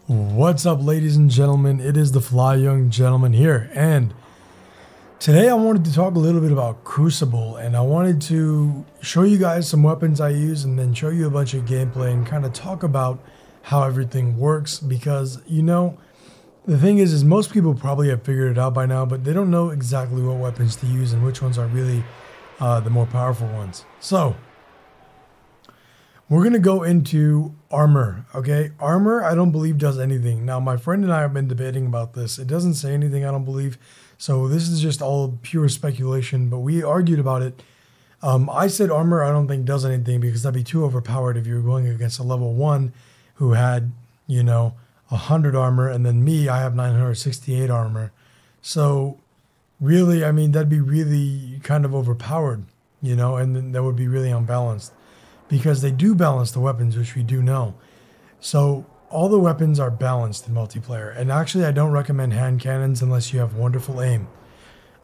What's up, ladies and gentlemen? It is the TheFlyYoungGentleman here, and today I wanted to talk a little bit about Crucible, and I wanted to show you guys some weapons I use and then show you a bunch of gameplay and kind of talk about how everything works, because, you know, the thing is most people probably have figured it out by now, but they don't know exactly what weapons to use and which ones are really the more powerful ones. So we're going to go into armor, okay? Armor, I don't believe does anything. Now, my friend and I have been debating about this. It doesn't say anything, I don't believe. So this is just all pure speculation, but we argued about it. I said armor I don't think does anything because that'd be too overpowered if you were going against a level 1 who had, you know, 100 armor, and then me, I have 968 armor. So really, I mean, that'd be really kind of overpowered, you know, and then that would be really unbalanced. Because they do balance the weapons, which we do know. So all the weapons are balanced in multiplayer. And actually, I don't recommend hand cannons unless you have wonderful aim.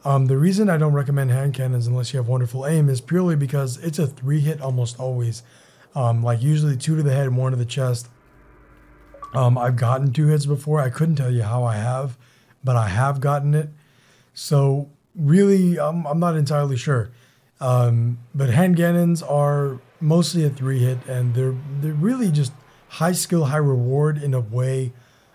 The reason I don't recommend hand cannons unless you have wonderful aim is purely because it's a 3-hit almost always. Like usually 2 to the head and 1 to the chest. I've gotten 2 hits before. I couldn't tell you how I have, but I have gotten it. So really, I'm not entirely sure. But hand cannons are mostly a 3-hit, and they're really just high skill, high reward in a way.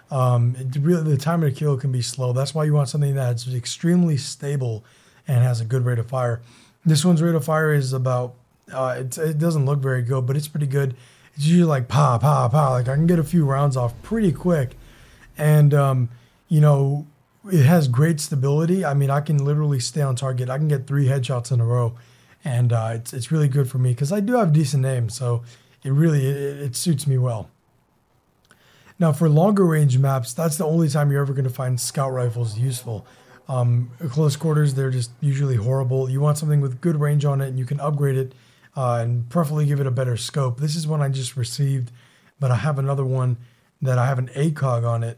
The time to kill can be slow. That's why you want something that's extremely stable and has a good rate of fire. This one's rate of fire is about, it doesn't look very good, but it's pretty good. It's usually like pa, pa, pa. Like I can get a few rounds off pretty quick. And, you know, it has great stability. I mean, I can literally stay on target. I can get 3 headshots in a row. And it's really good for me because I do have decent aim, so it suits me well. Now, for longer range maps, that's the only time you're ever going to find scout rifles useful. Close quarters, they're just usually horrible. You want something with good range on it, and you can upgrade it and preferably give it a better scope. This is one I just received, but I have another one that I have an ACOG on it.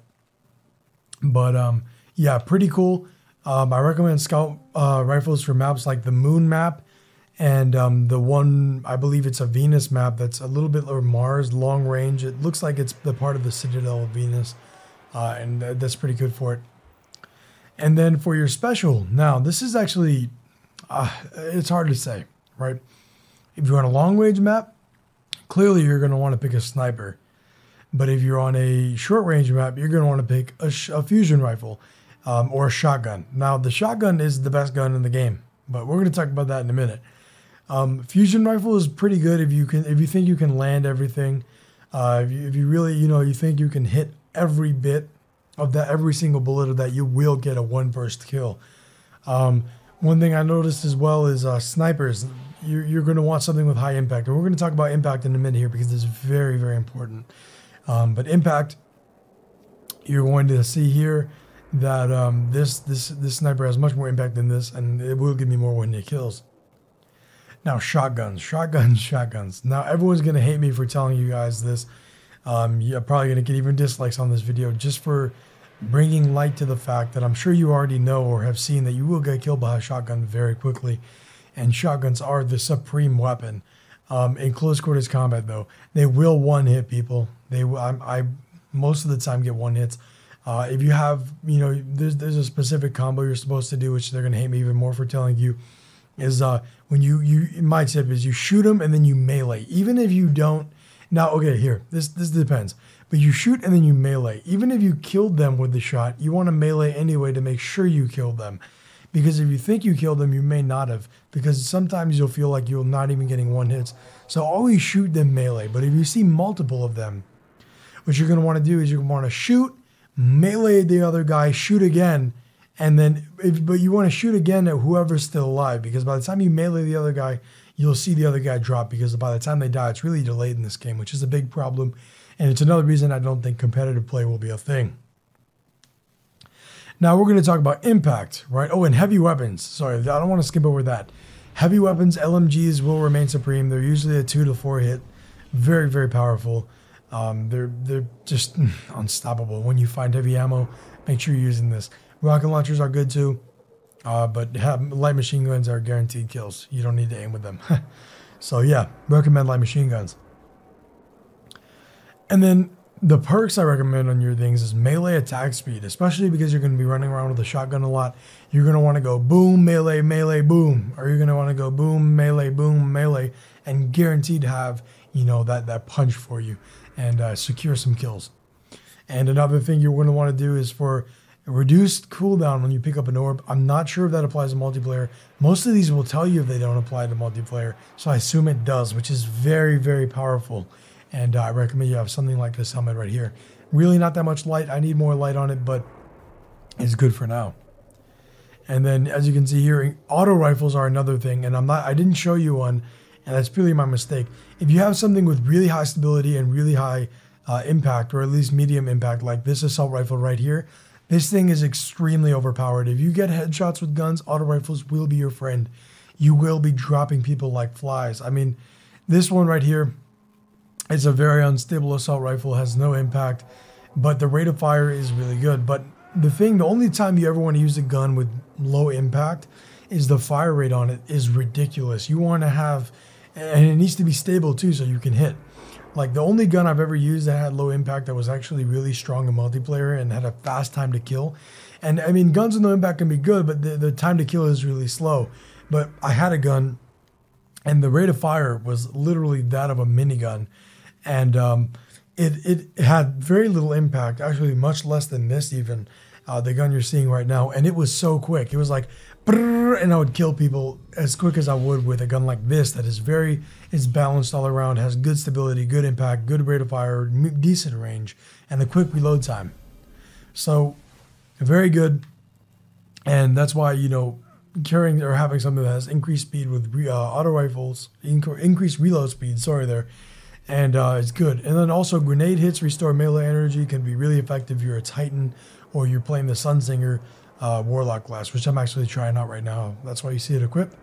But yeah, pretty cool. I recommend scout rifles for maps like the Moon map. And the one, I believe it's a Venus map that's a little bit, or Mars, long range. It looks like it's the part of the Citadel of Venus, and that's pretty good for it. And then for your special, now this is actually, it's hard to say, right? If you're on a long range map, clearly you're going to want to pick a sniper. But if you're on a short range map, you're going to want to pick a fusion rifle or a shotgun. Now the shotgun is the best gun in the game, but we're going to talk about that in a minute. Fusion rifle is pretty good if you think you can land everything. If you really, you think you can hit every bit of that, every single bullet of that, you will get a 1-burst kill. One thing I noticed as well is snipers. You're going to want something with high impact, and we're going to talk about impact in a minute here because it's very, very important. But impact, you're going to see here that this sniper has much more impact than this, and it will give me more one-hit kills. Now, shotguns. Now, everyone's going to hate me for telling you guys this. You're probably going to get even dislikes on this video just for bringing light to the fact that I'm sure you already know or have seen that you will get killed by a shotgun very quickly. And shotguns are the supreme weapon. In close quarters combat, though, they will one-hit people. I most of the time get 1 hits. If you have, there's a specific combo you're supposed to do, which they're going to hate me even more for telling you, is when my tip is you shoot them and then you melee. Even if you don't, now, okay, here, this depends. But you shoot and then you melee. Even if you killed them with the shot, you want to melee anyway to make sure you killed them. Because if you think you killed them, you may not have. Because sometimes you'll feel like you're not even getting 1 hits. So always shoot them melee. But if you see multiple of them, what you're going to want to do is you're going to want to shoot, melee the other guy, shoot again, and then, but you want to shoot again at whoever's still alive, because by the time you melee the other guy, you'll see the other guy drop, because by the time they die, it's really delayed in this game, which is a big problem, and it's another reason I don't think competitive play will be a thing. Now we're going to talk about impact, right? Oh, and heavy weapons. Sorry, I don't want to skip over that. Heavy weapons, LMGs will remain supreme. They're usually a 2 to 4 hit, very, very powerful. They're just unstoppable. When you find heavy ammo, make sure you're using this. Rocket launchers are good too, but light machine guns are guaranteed kills. You don't need to aim with them. So yeah, recommend light machine guns. And then the perks I recommend on your things is melee attack speed, especially because you're going to be running around with a shotgun a lot. You're going to want to go boom, melee, melee, boom, or you're going to want to go boom, melee, and guaranteed to have, you know, that punch for you and secure some kills. And another thing you're going to want to do is for reduced cooldown when you pick up an orb. I'm not sure if that applies to multiplayer. Most of these will tell you if they don't apply to multiplayer, so I assume it does, which is very, very powerful. And I recommend you have something like this helmet right here. Really not that much light. I need more light on it, but it's good for now. And then as you can see here, auto rifles are another thing. And I didn't show you one, and that's purely my mistake. If you have something with really high stability and really high impact, or at least medium impact, like this assault rifle right here, this thing is extremely overpowered. If you get headshots with guns, auto rifles will be your friend. You will be dropping people like flies. I mean, this one right here, it's a very unstable assault rifle, has no impact, but the rate of fire is really good. But the only time you ever want to use a gun with low impact is the fire rate on it is ridiculous. You want to have, and it needs to be stable too so you can hit. Like the only gun I've ever used that had low impact that was actually really strong in multiplayer and had a fast time to kill. And I mean, guns with no impact can be good, but the time to kill is really slow. But I had a gun and the rate of fire was literally that of a minigun. And it had very little impact, actually much less than this even, the gun you're seeing right now. And it was so quick. It was like, and I would kill people as quick as I would with a gun like this that is it's balanced all around, has good stability, good impact, good rate of fire, decent range, and the quick reload time. So very good. And that's why, you know, carrying or having something that has increased speed with auto rifles, increased reload speed, and it's good. And then also grenade hits restore melee energy, can be really effective if you're a Titan or you're playing the Sunsinger Warlock class, which I'm actually trying out right now. That's why you see it equipped.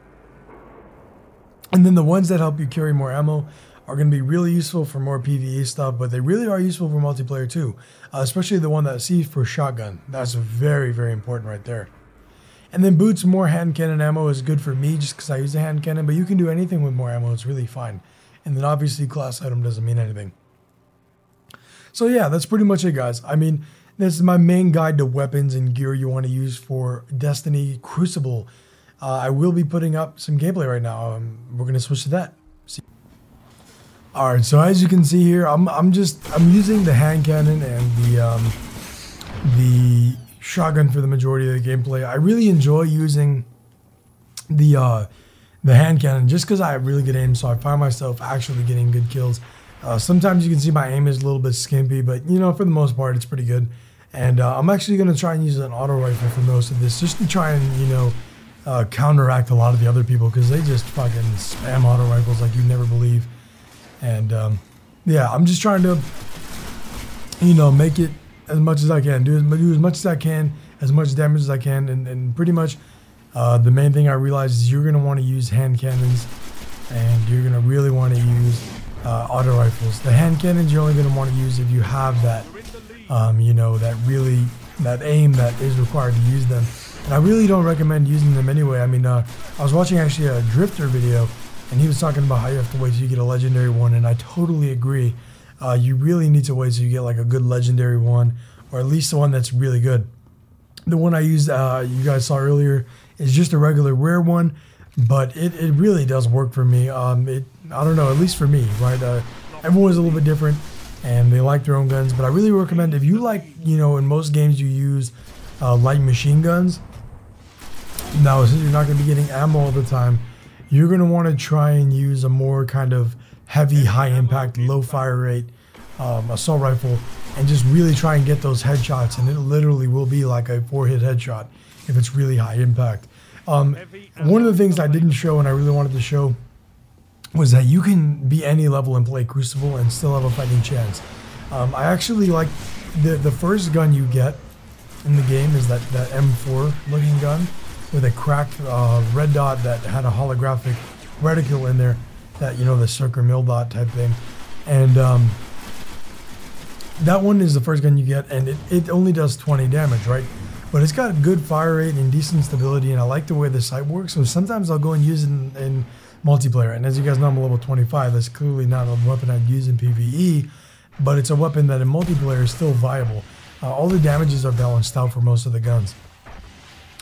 And then the ones that help you carry more ammo are going to be really useful for more PvE stuff, but they really are useful for multiplayer too, especially the one that sees for shotgun. That's very, very important right there. And then boots, more hand cannon ammo is good for me just because I use a hand cannon, but you can do anything with more ammo. It's really fine. And then obviously class item doesn't mean anything. So yeah, that's pretty much it, guys. I mean, this is my main guide to weapons and gear you want to use for Destiny Crucible. I will be putting up some gameplay right now. We're going to switch to that. Alright, so as you can see here, I'm using the hand cannon and the shotgun for the majority of the gameplay. I really enjoy using the hand cannon just because I have really good aim, so I find myself actually getting good kills. Sometimes you can see my aim is a little bit skimpy, but you know, for the most part, it's pretty good. And I'm actually going to try and use an auto rifle for most of this, just to try and, you know, counteract a lot of the other people, because they just fucking spam auto rifles like you never believe. And yeah, I'm just trying to, you know, make it as much as I can, do as much as I can, as much damage as I can, and pretty much the main thing I realized is you're going to want to use hand cannons, and you're going to really want to use auto rifles. The hand cannons you're only going to want to use if you have that, you know, that aim that is required to use them. And I really don't recommend using them anyway. I mean, I was watching actually a Drifter video, and he was talking about how you have to wait till you get a legendary one, and I totally agree. You really need to wait till you get like a good legendary one, or at least the one that's really good. The one I used, you guys saw earlier, is just a regular rare one, but it really does work for me. I don't know, at least for me, right? Everyone's a little bit different, and they like their own guns, but I really recommend, if you like, you know, in most games you use light machine guns. Now, since you're not going to be getting ammo all the time, you're going to want to try and use a more kind of heavy, high impact, low fire rate assault rifle, and just really try and get those headshots, and it literally will be like a 4-hit headshot if it's really high impact. One of the things I didn't show and I really wanted to show was that you can be any level and play Crucible and still have a fighting chance. I actually like the first gun you get in the game is that M4 looking gun with a cracked red dot that had a holographic reticle in there, that, you know, the circle mill dot type thing. And that one is the first gun you get, and it only does 20 damage, right? But it's got good fire rate and decent stability, and I like the way the sight works, so sometimes I'll go and use it in multiplayer. And as you guys know, I'm a level 25. That's clearly not a weapon I'd use in PvE, but it's a weapon that in multiplayer is still viable. All the damages are balanced out for most of the guns,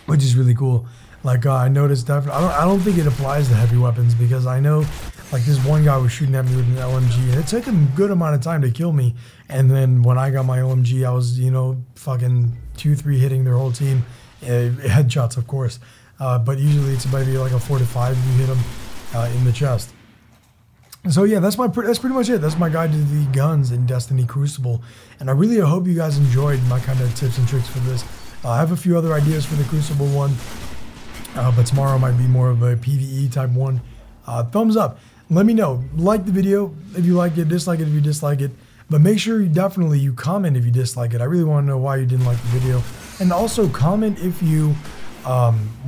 which is really cool. Like I noticed definitely, I don't think it applies to heavy weapons, because I know like this one guy was shooting at me with an LMG and it took him a good amount of time to kill me. And then when I got my LMG, I was, you know, fucking 2-3 hitting their whole team. Headshots, of course. But usually it's maybe like a 4 to 5 if you hit them in the chest. So yeah, that's pretty much it. That's my guide to the guns in Destiny Crucible. And I really hope you guys enjoyed my kind of tips and tricks for this. I have a few other ideas for the Crucible one, but tomorrow might be more of a PvE type one. Thumbs up. Let me know. Like the video if you like it, dislike it if you dislike it. But make sure you comment if you dislike it. I really want to know why you didn't like the video. And also comment if you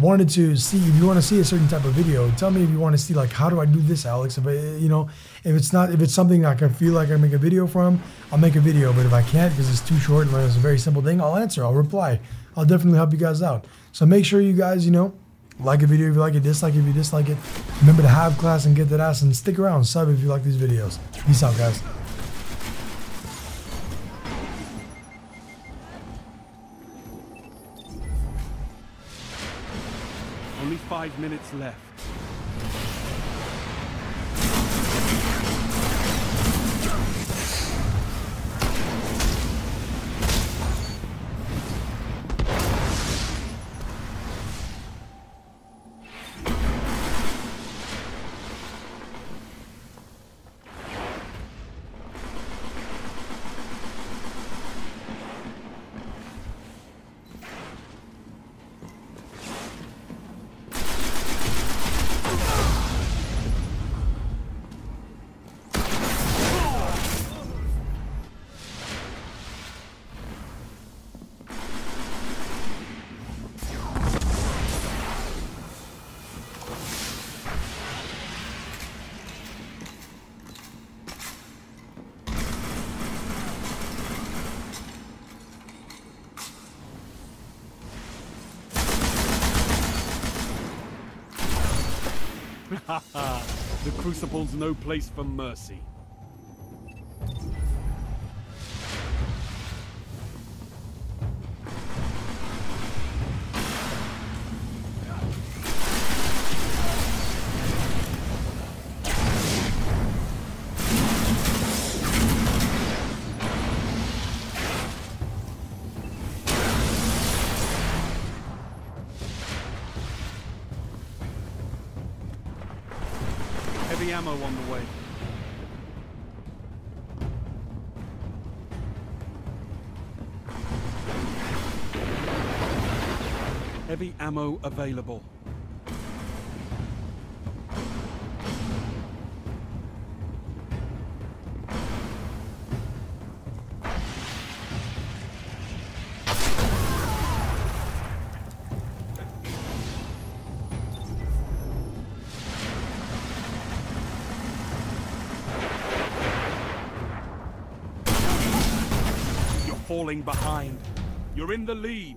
wanted to see, if you want to see a certain type of video. Tell me if you want to see, like, how do I do this, Alex? If if it's something I can feel like I make a video from, I'll make a video. But if I can't because it's too short and it's a very simple thing, I'll answer. I'll reply. I'll definitely help you guys out. So make sure you guys, like a video if you like it, dislike it if you dislike it. Remember to have class and get that ass, and stick around, sub if you like these videos. Peace out, guys. Only 5 minutes left. The Crucible's no place for mercy. Heavy ammo on the way. Heavy ammo available. Falling behind. You're in the lead.